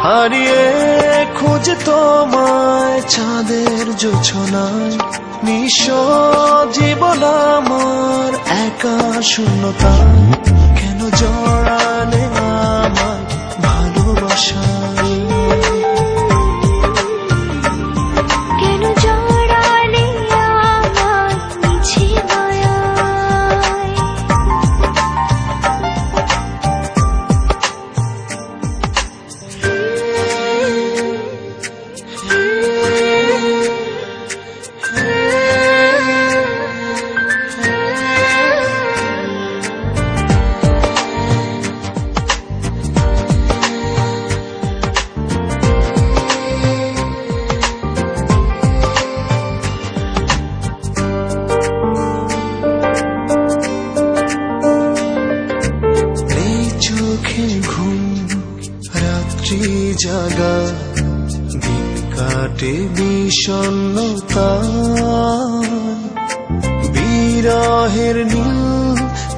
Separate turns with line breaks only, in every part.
হারিয়ে খুঁজে তোমায় চাঁদের জোছনায়, নিঃস্ব জীবন আমার একা শূন্যতায়। কেন জড়ালে আমায় ভালোবাসায়,
কেন জড়ালে আমায় মিছে মায়ায়।
রাত্রি জাগা দিন কাটে বিষণ্ণতায়, বিরহের নীল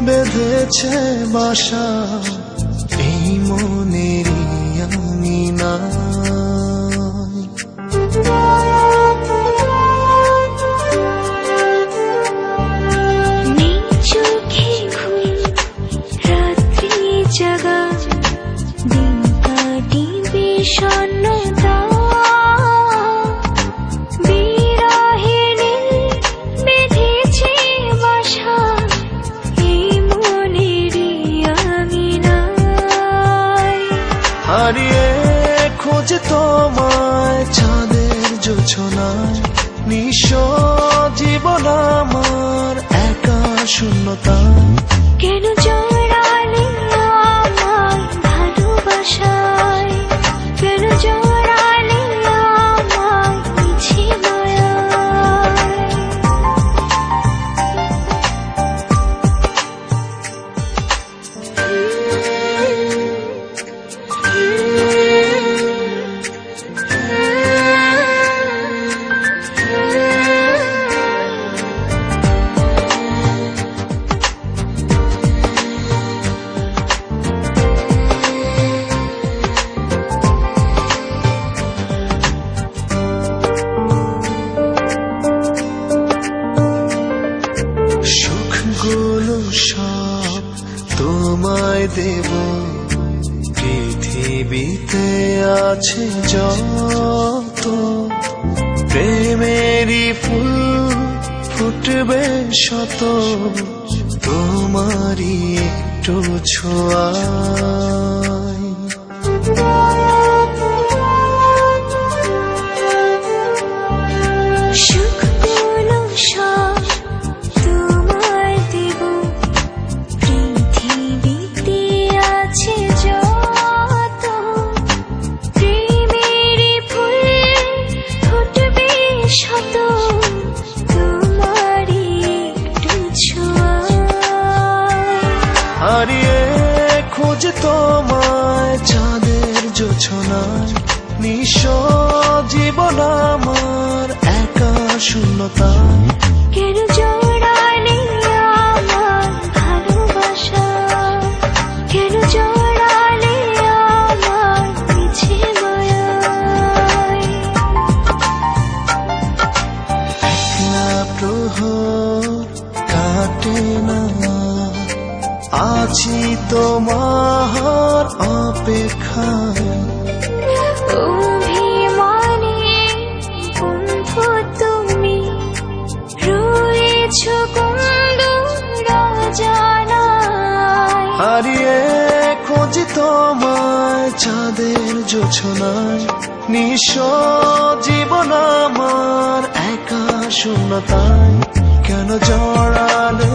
বেঁধেছে বাসা এই মনেরই আঙিনায়।
নেই চোখে ঘুম, রাত্রি জাগা দিন কাটি বিষণ্ণতা, বিরহের নীল বেঁধেছে বাসা এই মনেরই আঙিনায়।
হারিয়ে খুঁজে তোমায় চাঁদের জোছনায়, নিঃস্ব জীবন আমার একা শূন্যতায়।
কেন জড়ালে আমায় ভালোবাসায়, কেন জড়ালে আমায় মিছে মায়ায়।
সুখগুলো সব তোমায় দেব, পৃথিবীতে আছে যত প্রেমেরই ফুল ফুটবে শত, তোমারই একটু ছোঁয়ায়।
সুখগুলো সব তোমায় দেব, পৃথিবীতে আছে যত প্রেমেরই ফুল ফুটবে শত, তোমারই একটু ছোঁয়ায়।
হারিয়ে খুঁজে তোমায় চাঁদের জোছনায়, নিঃস্ব জীবন আমার একা শূন্যতায়।
কেন জড়ালে আমায় ভালোবাসায়, কেন জড়ালে আমায় মিছে মায়ায়।
একলা প্রহর কাটে না, আছি তোমার অপেক্ষায়।
অভিমানে বন্ধু তুমি রয়েছো কোন অজানায়।
হারিয়ে খুঁজি তোমায় চাঁদের জোছনায়, নিঃস্ব জীবন আমার একা শূন্যতায়। কেন জড়ালে